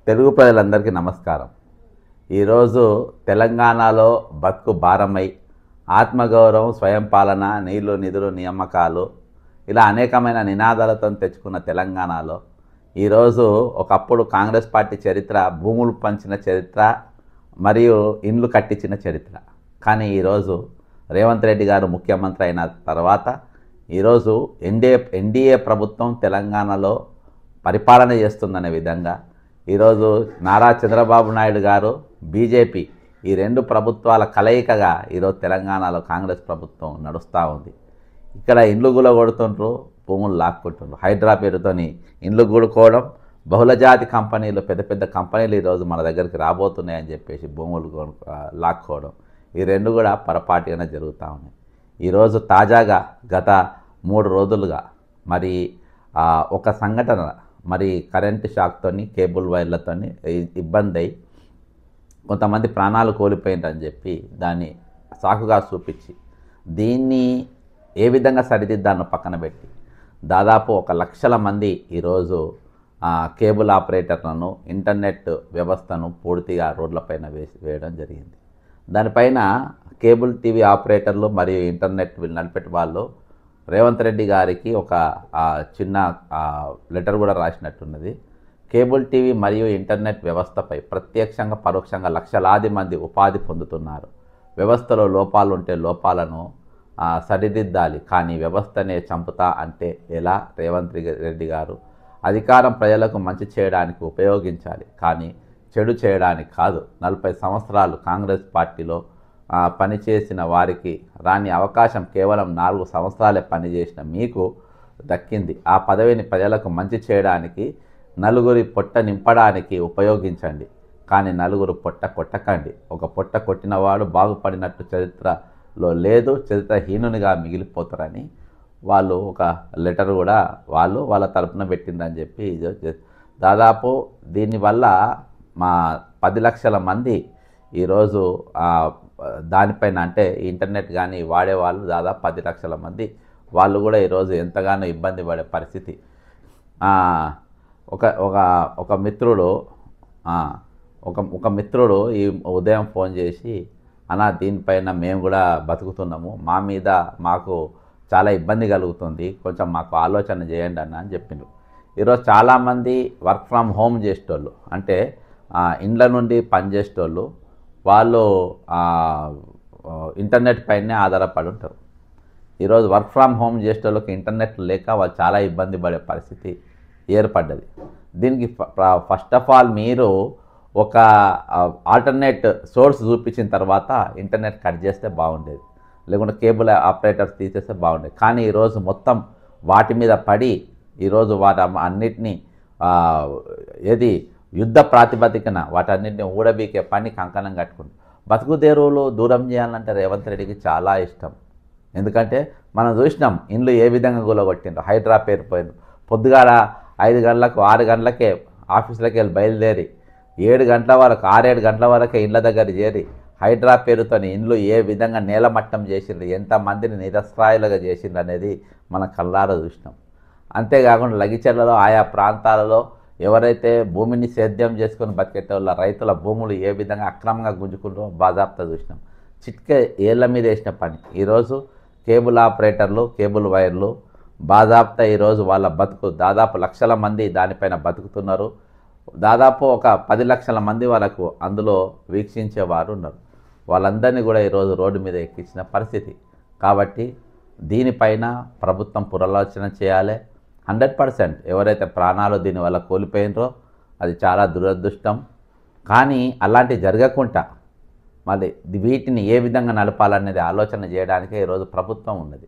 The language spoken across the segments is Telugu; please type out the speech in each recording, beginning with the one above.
తెలుగు ప్రజలందరికీ నమస్కారం. ఈరోజు తెలంగాణలో బతుకు భారమై ఆత్మగౌరవం, స్వయం పాలన, నీళ్లు, నిధులు, నియామకాలు ఇలా అనేకమైన నినాదాలతో తెచ్చుకున్న తెలంగాణలో ఈరోజు ఒకప్పుడు కాంగ్రెస్ పార్టీ చరిత్ర భూములు పంచిన చరిత్ర మరియు ఇండ్లు కట్టించిన చరిత్ర. కానీ ఈరోజు రేవంత్ రెడ్డి గారు ముఖ్యమంత్రి అయిన తర్వాత ఈరోజు ఎన్డీఏ ప్రభుత్వం తెలంగాణలో పరిపాలన చేస్తుందనే విధంగా ఈరోజు నారా చంద్రబాబు నాయుడు గారు, బీజేపీ ఈ రెండు ప్రభుత్వాల కలయికగా ఈరోజు తెలంగాణలో కాంగ్రెస్ ప్రభుత్వం నడుస్తూ ఉంది. ఇక్కడ ఇండ్లు కొడుతుండ్రు, భూములు లాక్కుంటుండ్రు. హైడ్రా పేరుతోని ఇండ్లు కూడుకోవడం, బహుళజాతి కంపెనీలు, పెద్ద పెద్ద కంపెనీలు ఈరోజు మన దగ్గరికి రాబోతున్నాయని చెప్పేసి భూములు లాక్కోవడం, ఈ రెండు కూడా పొరపాటుగానే జరుగుతూ ఉన్నాయి. ఈరోజు తాజాగా గత 3 రోజులుగా మరి ఒక సంఘటన, మరి కరెంటు షాక్తోని, కేబుల్ వైర్లతోని ఇబ్బంది అయి కొంతమంది ప్రాణాలు కోల్పోయిందని చెప్పి దాన్ని సాకుగా చూపించి దీన్ని ఏ విధంగా సరిదిద్దాన్ని పక్కన పెట్టి దాదాపు 1,00,000 మంది ఈరోజు కేబుల్ ఆపరేటర్లను, ఇంటర్నెట్ వ్యవస్థను పూర్తిగా రోడ్లపైన వేయడం జరిగింది. దానిపైన కేబుల్ టీవీ ఆపరేటర్లు మరియు ఇంటర్నెట్ నడిపేటి వాళ్ళు రేవంత్ రెడ్డి గారికి ఒక చిన్న లెటర్ కూడా రాసినట్టున్నది. కేబుల్ టీవీ మరియు ఇంటర్నెట్ వ్యవస్థపై ప్రత్యక్షంగా పరోక్షంగా లక్షలాది మంది ఉపాధి పొందుతున్నారు. వ్యవస్థలో లోపాలు ఉంటే లోపాలను సరిదిద్దాలి, కానీ వ్యవస్థనే చంపుతా అంటే ఎలా? రేవంత్ రెడ్డి గారు అధికారం ప్రజలకు మంచి చేయడానికి ఉపయోగించాలి, కానీ చెడు చేయడానికి కాదు. 40 సంవత్సరాలు కాంగ్రెస్ పార్టీలో పనిచేసిన వారికి రాని అవకాశం కేవలం 4 సంవత్సరాలే పనిచేసిన మీకు దక్కింది. ఆ పదవిని ప్రజలకు మంచి చేయడానికి, నలుగురి పొట్ట నింపడానికి ఉపయోగించండి, కానీ నలుగురు పొట్ట కొట్టకండి. ఒక పొట్ట కొట్టినవాడు బాగుపడినట్టు చరిత్రలో లేదు, చరిత్రహీనునిగా మిగిలిపోతారని వాళ్ళు ఒక లెటర్ కూడా వాళ్ళ తరపున పెట్టిందని చెప్పి దాదాపు దీనివల్ల మా 10 లక్షల మంది ఈరోజు దానిపైన, అంటే ఇంటర్నెట్ కానీ వాడేవాళ్ళు దాదాపు 10 లక్షల మంది వాళ్ళు కూడా ఈరోజు ఎంతగానో ఇబ్బంది పడే పరిస్థితి. ఒక మిత్రుడు ఈ ఉదయం ఫోన్ చేసి, అన్నా దీనిపైన మేము కూడా బతుకుతున్నాము, మా మీద మాకు చాలా ఇబ్బంది కలుగుతుంది, కొంచెం మాకు ఆలోచన చేయండి అన్న అని చెప్పిండు. ఈరోజు చాలామంది వర్క్ ఫ్రమ్ హోమ్ చేసేటోళ్ళు, అంటే ఇండ్ల నుండి పనిచేసేటోళ్ళు, వాళ్ళు ఇంటర్నెట్ పైనే ఆధారపడి ఉంటారు. ఈరోజు వర్క్ ఫ్రమ్ హోమ్ చేసేటోళ్ళకి ఇంటర్నెట్ లేక వాళ్ళు చాలా ఇబ్బంది పడే పరిస్థితి ఏర్పడ్డది. దీనికి ఫస్ట్ ఆఫ్ ఆల్ మీరు ఒక ఆల్టర్నేట్ సోర్స్ చూపించిన తర్వాత ఇంటర్నెట్ కట్ చేస్తే బాగుండేది, లేకుంటే కేబుల్ ఆపరేటర్స్ తీసేస్తే బాగుండేది. కానీ ఈరోజు మొత్తం వాటి మీద పడి ఈరోజు వాటి అన్నిటినీ యుద్ధ ప్రాతిపదికన వాటన్నింటినీ ఊడబీకే పని కంకణం కట్టుకుంది. బతుకుదేరువులు దూరం చేయాలంటే రేవంత్ రెడ్డికి చాలా ఇష్టం. ఎందుకంటే మనం చూసినాం ఇండ్లు ఏ విధంగా గులగొట్టిండ్రు. హైడ్రా పేరు పోయిండ్రు. పొద్దుగాల 5 గంటలకు 6 గంటలకే ఆఫీసులకి వెళ్ళి బయలుదేరి 7 గంటల వరకు 6-7 గంటల వరకే ఇండ్ల దగ్గర చేరి హైడ్రా పేరుతో ఇండ్లు ఏ విధంగా నేలమట్టం చేసిండ్రు, ఎంతమందిని నిరస్త్రాయులుగా చేసిండ్రు అనేది మన కళ్ళారా చూసినాం. అంతేకాకుండా లగిచెర్లలో ఆయా ప్రాంతాలలో ఎవరైతే భూమిని సేద్యం చేసుకొని బతికేటోళ్ళ రైతుల భూములు ఏ విధంగా అక్రమంగా గుంజుకుంటూ బాజాప్తా చూసినాం. చిట్కే ఏళ్ల మీద వేసిన పని. ఈరోజు కేబుల్ ఆపరేటర్లు, కేబుల్ వైర్లు బాజాప్తా ఈరోజు వాళ్ళ బతుకు దాదాపు లక్షల మంది దానిపైన బతుకుతున్నారు. దాదాపు ఒక 10 లక్షల మంది వరకు అందులో వీక్షించేవారు ఉన్నారు. వాళ్ళందరినీ కూడా ఈరోజు రోడ్డు మీద ఎక్కించిన పరిస్థితి. కాబట్టి దీనిపైన ప్రభుత్వం పునరాలోచన చేయాలి. 100% ఎవరైతే ప్రాణాలు దీనివల్ల కోల్పోయినరో అది చాలా దురదృష్టం. కానీ అలాంటివి జరగకుండా మళ్ళీ వీటిని ఏ విధంగా నడపాలనేది ఆలోచన చేయడానికే ఈరోజు ప్రభుత్వం ఉన్నది.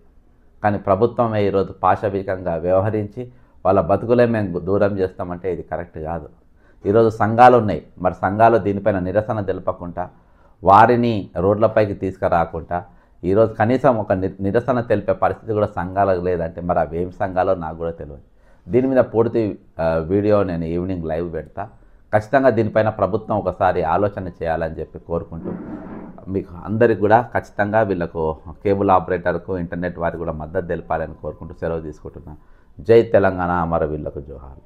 కానీ ప్రభుత్వమే ఈరోజు పాశవికంగా వ్యవహరించి వాళ్ళ బతుకులే మేము దూరం చేస్తామంటే ఇది కరెక్ట్ కాదు. ఈరోజు సంఘాలు ఉన్నాయి, మరి సంఘాలు దీనిపైన నిరసన తెలపకుండా, వారిని రోడ్లపైకి తీసుకురాకుండా ఈరోజు కనీసం ఒక నిరసన తెలిపే పరిస్థితి కూడా సంఘాలకు లేదంటే మరి అవేం సంఘాలో నాకు కూడా తెలియదు. దీని మీద పూర్తి వీడియో నేను ఈవినింగ్ లైవ్ పెడతా. ఖచ్చితంగా దీనిపైన ప్రభుత్వం ఒకసారి ఆలోచన చేయాలని చెప్పి కోరుకుంటూ, మీకు అందరికి కూడా ఖచ్చితంగా వీళ్ళకు కేబుల్ ఆపరేటర్కు, ఇంటర్నెట్ వారికి కూడా మద్దతు తెలపాలని కోరుకుంటూ సెలవు తీసుకుంటున్నాను. జై తెలంగాణ, అమరవీరులకు జోహార్.